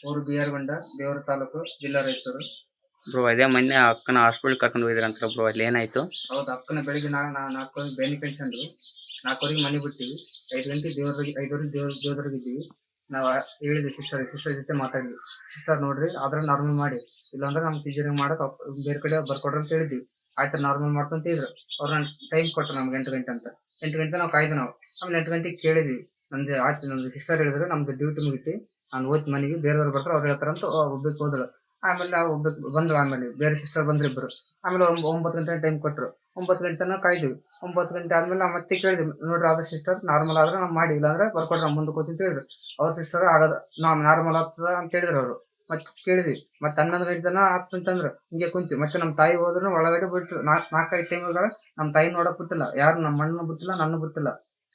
ಊರು ಬಿಆರ್ಗೊಂಡ, ದೇವರ ತಾಲೂಕು, ಜಿಲ್ಲಾ ರಾಯಚೂರು. ಬ್ರೋ ಅದೇ ಮೊನ್ನೆ ಅಕ್ಕನ ಹಾಸ್ಪಿಟಲ್ ಕರ್ಕೊಂಡು ಹೋಗಿದ್ರಂತ ಬ್ರೋ, ಅಲ್ಲಿ ಏನಾಯ್ತು? ಹೌದು, ಅಕ್ಕನ ಬೆಳಿಗ್ಗೆ 4 ಬೇನಿ ಕಳ್ಸಂದ್ರು. 4ವರೆಗೆ ಮನೆ ಬಿಟ್ಟಿವಿ. 5 ಗಂಟೆ 5ವರೆಗೆ ದೇವ್ರಿಗೆ ಇದ್ದೀವಿ. ನಾವು ಹೇಳಿದ್ವಿ ಸಿಸ್ಟರ್ ಜೊತೆ ಮಾತಾಡಿದ್ವಿ. ಸಿಸ್ಟರ್ ನೋಡ್ರಿ ಆದ್ರೆ ನಾರ್ಮಲ್ ಮಾಡಿ, ಇಲ್ಲಾಂದ್ರೆ ನಮ್ಗೆ ಸಿಜರಿಂಗ್ ಮಾಡಕ್ ಬೇರೆ ಕಡೆ ಬರ್ಕೊಡ್ರಿ ಅಂತ ಹೇಳಿದ್ವಿ. ಆಯ್ತು ನಾರ್ಮಲ್ ಮಾಡ್ತಂತ ಇದ್ರು. ಅವ್ರನ್ನ ಟೈಮ್ ಕೊಟ್ಟರು ನಮ್ಗೆ 8 ಗಂಟೆ ಅಂತ. 8 ಗಂಟೆ ನಾವು ಕಾಯ್ದು ಆಮೇಲೆ 8 ಗಂಟೆಗೆ ಕೇಳಿದ್ವಿ. ನಮ್ದು ಸಿಸ್ಟರ್ ಹೇಳಿದ್ರು ನಮ್ದು ಡ್ಯೂಟಿ ಮುಗಿತಿ, ನಾನು ಹೋಯ್ತು ಮನೆಗೆ, ಬೇರೆಯವ್ರು ಬರ್ತಾರೆ ಅವ್ರು ಹೇಳ್ತಾರಂತ ಒಬ್ಬಕ್ಕೆ ಹೋದ್ರು. ಆಮೇಲೆ ಒಬ್ಬಕ್ಕೆ ಬಂದ್ರು. ಆಮೇಲೆ ಬೇರೆ ಸಿಸ್ಟರ್ ಬಂದ್ರು ಇಬ್ರು. ಆಮೇಲೆ 9 ಗಂಟೆ ಟೈಮ್ ಕೊಟ್ಟರು. 9 ಗಂಟೆ ತನಕ ಕಾಯ್ದ್ವಿ. 9 ಗಂಟೆ ಆದ್ಮೇಲೆ ನಾವು ಮತ್ತೆ ಕೇಳಿದ್ವಿ, ನೋಡ್ರಿ ಆದ ಸಿಸ್ಟರ್ ನಾರ್ಮಲ್ ಆದ್ರೆ ನಾವು ಮಾಡಿ, ಇಲ್ಲಾಂದ್ರೆ ಬರ್ಕೊಡ್ರಿ ನಾವು ಮುಂದಕ್ಕೆ ಹೋಗ್ತೀವಿ ಅಂತ ಹೇಳಿದ್ರು. ಅವ್ರ ಸಿಸ್ಟರ್ ಆಗದ ನಾವು ನಾರ್ಮಲ್ ಆಗ್ತದ ಅಂತ ಹೇಳಿದ್ರು ಅವರು. ಮತ್ತೆ ಕೇಳಿದ್ವಿ. ಮತ್ತೆ 11 ಗಂಟೆ ತನಕ ಆಗ್ತಂತಂದ್ರು. ಅಂತಂದ್ರು. ಹಿಂಗೆ ಕುಂತೀವಿ. ಮತ್ತೆ ನಮ್ಮ ತಾಯಿ ಹೋದ್ರು, ಒಳಗಡೆ ಬಿಟ್ರು. 4-5 ಟೈಮ್ ನಮ್ಮ ತಾಯಿ ನೋಡಕ್ ಬಿಟ್ಟಿಲ್ಲ, ಯಾರು ನಮ್ಮ ಮಣ್ಣು ಬಿಟ್ಟಿಲ್ಲ, ನನ್ನ ಬಿಟ್ಟಿಲ್ಲ.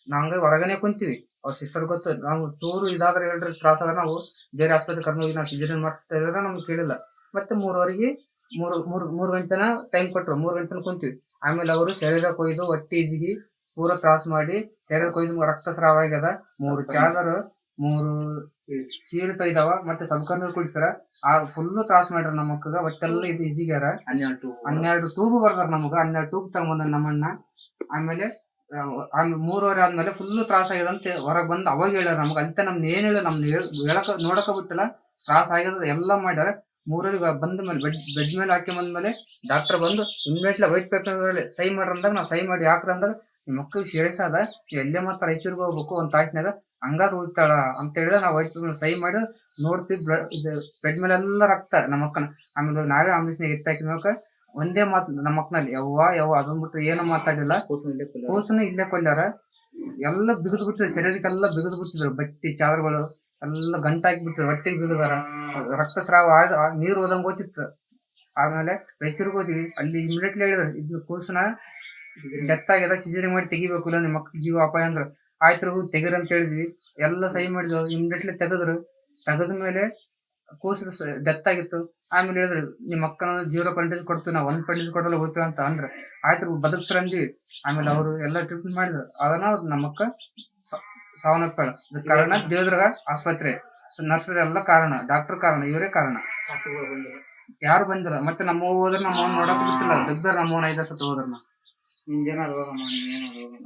ನಾವು ಹಂಗಾಗಿ ಹೊರಗನೆ ಕುಂತೀವಿ. ಅವ್ರ ಸಿಸ್ಟರ್ ಗೊತ್ತು ನಾವು ಚೂರು ಇದಾದ್ರೆ ಹೇಳ್ರಿ ತ್ರಾಸ ಆದ್ರೆ ನಾವು ಬೇರೆ ಆಸ್ಪತ್ರೆ ಕರ್ಕೊಂಡು ಹೋಗಿ ನಾವು ಸಿಜರಿನ್ ಮಾಡಿಸ್ತಾ ಇದ್ರೆ ನಮ್ಗೆ ಕೇಳಿಲ್ಲ. ಮತ್ತೆ 3 ಗಂಟೆ ತನಕ ಟೈಮ್ ಕೊಟ್ಟರು. 3 ಗಂಟೆ ತನಕ ಕುಂತೀವಿ. ಆಮೇಲೆ ಅವರು ಶರೀರ ಕೊಯ್ದು ಹೊಟ್ಟೆ ಇಜಿಗಿ ಪೂರಾ ತ್ರಾಸ ಮಾಡಿ, ಶರೀರ ಕೊಯ್ದು ರಕ್ತಸ್ರಾವ ಆಗ್ಯದ. 3 ಚಾದರ್, 3 ಸೀರೆ ತೊಯ್ದಾವ, ಮತ್ತೆ ಸಬ್ಕರ್ನೂರ್ ಕುಡಿಸ್ಯಾರ. ಆ ಫುಲ್ಲು ತ್ರಾಸ ಮಾಡ್ಯಾರ ನಮ್ಮ ಮಕ್ಕಗ. ಒಟ್ಟೆಲ್ಲ ಇದು ಇಜಿಗ್ಯಾರ. 12 ಟೂಬ್ ಬರ್ದಾರ ನಮಗ. 12 ಟೂಬ್ ತಗೊಂಬಂದ ನಮ್ಮಣ್ಣ. ಆಮೇಲೆ 3 ಆದ್ಮೇಲೆ ಫುಲ್ಲು ತ್ರಾಸ ಆಗ್ಯದ ಅಂತ ಹೊರಗೆ ಬಂದು ಅವಾಗ ಹೇಳ್ಯಾರ ನಮ್ಗೆ. ಅಂತ ನಮ್ನ ಏನ್ ಹೇಳ, ನಮ್ನ ಹೇಳಕ ನೋಡಕ ಬಿಟ್ಟಿಲ್ಲ. ತ್ರಾಸ ಆಗ್ಯದ ಎಲ್ಲ ಮಾಡ್ಯಾರ. 3 ಬಂದ ಮೇಲೆ ಬೆಡ್ ಮೇಲೆ ಹಾಕಿ ಬಂದ್ಮೇಲೆ ಡಾಕ್ಟರ್ ಬಂದು ಇಮ್ಮಿಡಿಯೇಟ್ಲಿ ವೈಟ್ ಪೇಪರ್ ಸೈ ಮಾಡ್ರ ಅಂದಾಗ ನಾವು ಸೈ ಮಾಡಿ ಹಾಕ್ರ ಅಂದಾಗ, ನಿಮ್ಮ ಮಕ್ಕಳಿಗೆ ಸೀರಿಯಸ್ ಅದ, ಎಲ್ಲೇ ಮಾತ್ರ ರಾಯಚೂರಿಗೆ ಹೋಗ್ಬೇಕು, ಒಂದು ತಾಸಿನಾಗ ಹಂಗಾರು ಉಳಿತಾಳ ಅಂತ ಹೇಳಿದ್ರೆ ನಾವು ವೈಟ್ ಪೇಪರ್ ಸೈ ಮಾಡಿ ನೋಡ್ತೀವಿ. ಬೆಡ್ ಮೇಲೆ ಎಲ್ಲ ರಕ್ತ ನಮ್ಮ ಅಕ್ಕನ. ಆಮೇಲೆ ನಾವೇ ಆಂಬುಲೆನ್ಸ್ನಾಗ ಎತ್ತಾಕಿದ್ಮೇಲೆ ಒಂದೇ ಮಾತು ನಮ್ಮ ಮಕ್ಕನಲ್ಲಿ, ಯವ್ವ ಅದೊಂದು ಬಿಟ್ಟು ಏನೋ ಮಾತಾಡಿಲ್ಲ. ಕೂಸನ್ನು ಇಲ್ಲೇ ಕೊಲ್ಯಾರ. ಎಲ್ಲ ಬಿಗಿದು ಬಿಟ್ಟಿದ್ರು, ಶರೀರಕ್ಕೆಲ್ಲ ಬಿಗಿದು ಬಿಟ್ಟಿದ್ರು. ಬಟ್ಟೆ ಚಾದರ್ಗಳು ಎಲ್ಲ ಗಂಟಾಕಿ ಬಿಟ್ಟಿದ್ರು. ಹೊಟ್ಟೆಗೆ ಬಿಗಿದಾರ. ರಕ್ತಸ್ರಾವ ನೀರು ಹೋದಂಗೆ ಗೊತ್ತಿತ್ತು. ಆಮೇಲೆ ರಾಯಚೂರಿಗೆ ಹೋದ್ವಿ. ಅಲ್ಲಿ ಇಮಿಡಿಯೇಟ್ಲಿ ಹೇಳಿದ್ರು, ಇದು ಕೂಸನ ಡೆತ್ ಆಗ್ಯದ, ಸಿಜರಿಂಗ್ ಮಾಡಿ ತೆಗಿಬೇಕು, ಇಲ್ಲ ನಿಮ್ಮ ಮಕ್ಕಳ ಜೀವ ಅಪಾಯ ಅಂದ್ರು. ಆಯ್ತು ತೆಗೀರಿ ಅಂತ ಹೇಳಿದ್ವಿ. ಎಲ್ಲ ಸಹಿ ಮಾಡಿದ್ವಿ. ಇಮಿಡಿಯೇಟ್ಲಿ ತೆಗೆದ್ರು. ತೆಗೆದ ಮೇಲೆ ಕೂಸು ಡೆತ್ ಆಗಿತ್ತು. ಆಮೇಲೆ ಹೇಳಿದ್ರು, ನಿಮ್ಮ ಮಕ್ಕಳ 0% ಕೊಡ್ತೀವಿ, ನಾವು 1% ಕೊಡಲ್ಲ ಹೋಗ್ತೀವಿ ಅಂತ ಅಂದ್ರೆ, ಆಯ್ತು ಬದುಕ್ಸ್ರ ಅಂದ್ವಿ. ಆಮೇಲೆ ಅವರು ಎಲ್ಲ ಟ್ರೀಟ್ಮೆಂಟ್ ಮಾಡಿದ್ರು. ಅದನ್ನ ನಮ್ಮ ಮಕ್ಕ ಸಾವನ್ನಪ್ಪಾಳ. ಕಾರಣ ದೇವದುರ್ಗ ಆಸ್ಪತ್ರೆ ನರ್ಸರಿ ಎಲ್ಲ ಕಾರಣ, ಡಾಕ್ಟರ್ ಕಾರಣ, ಇವರೇ ಕಾರಣ. ಯಾರು ಬಂದಿಲ್ಲ. ಮತ್ತೆ ನಮ್ಮ ಹೋದ್ರೆ ನಮ್ಮ ಅವನ್ ನೋಡಕ್ ಬಿಟ್ಟಿಲ್ಲ. ಬಿದ್ದಾರ ನಮ್ಮ ಅವನ 5 ಸತ ಹೋದ್ರನ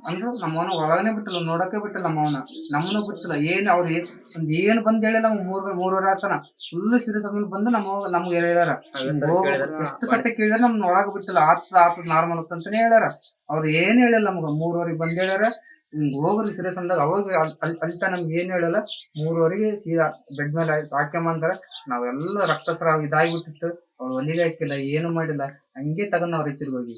ಅಂದ್ರು. ನಮ್ಮ ಅವನ ಒಳಗನೆ ಬಿಟ್ಟಿಲ್ಲ, ನೋಡಕ್ಕೆ ಬಿಟ್ಟಿಲ್ಲ. ನಮ್ಮ ಅವನ ನಮ್ಮನ್ನು ಬಿಟ್ಟಿಲ್ಲ. ಅವ್ರು ಏನು ಬಂದ್ ಹೇಳಿಲ್ಲ. 3 ಆತನ ಫುಲ್ ಸೀರಿಯಸ್ ಆದ್ಮೇಲೆ ಬಂದು ನಮ್ಗೆ ಹೇಳ್ಯಾರ. ಎಷ್ಟು ಸತ್ಯ ಕೇಳಿದ್ರೆ ನಮ್ನ ಒಳಗ ಬಿಟ್ಟಿಲ್ಲ. ಆತದ ನಾರ್ಮಲ್ ಅಂತಾನೆ ಹೇಳ್ಯಾರ. ಅವ್ರು ಏನ್ ಹೇಳಿಲ್ಲ ನಮ್ಗ. 3ವರೆಗೆ ಬಂದ್ ಹೇಳ್ಯಾರ, ಹೋಗ್ರಿ ಸೀರಿಯಸ್ ಅಂದಾಗ. ಅವಾಗ ಅಲ್ತ ನಮ್ಗೆ ಏನ್ ಹೇಳಲ್ಲ. 3ವರೆಗೆ ಸೀದಾ ಬೆಡ್ ಮೇಲೆ ಹಾಕ್ಯಂಬಂತಾರ. ನಾವೆಲ್ಲ ರಕ್ತಸ್ರಾವ ಇದಾಗಿಬಿಟ್ಟಿತ್ತು. ಅವ್ರು ಒಲಿಗೆ ಹಾಕಿಲ್ಲ, ಏನು ಮಾಡಿಲ್ಲ, ಹಂಗೆ ತಗೊಂಡ್ ನಾವ್ ರಾಯಚೂರಿಗೆ ಹೋಗಿ.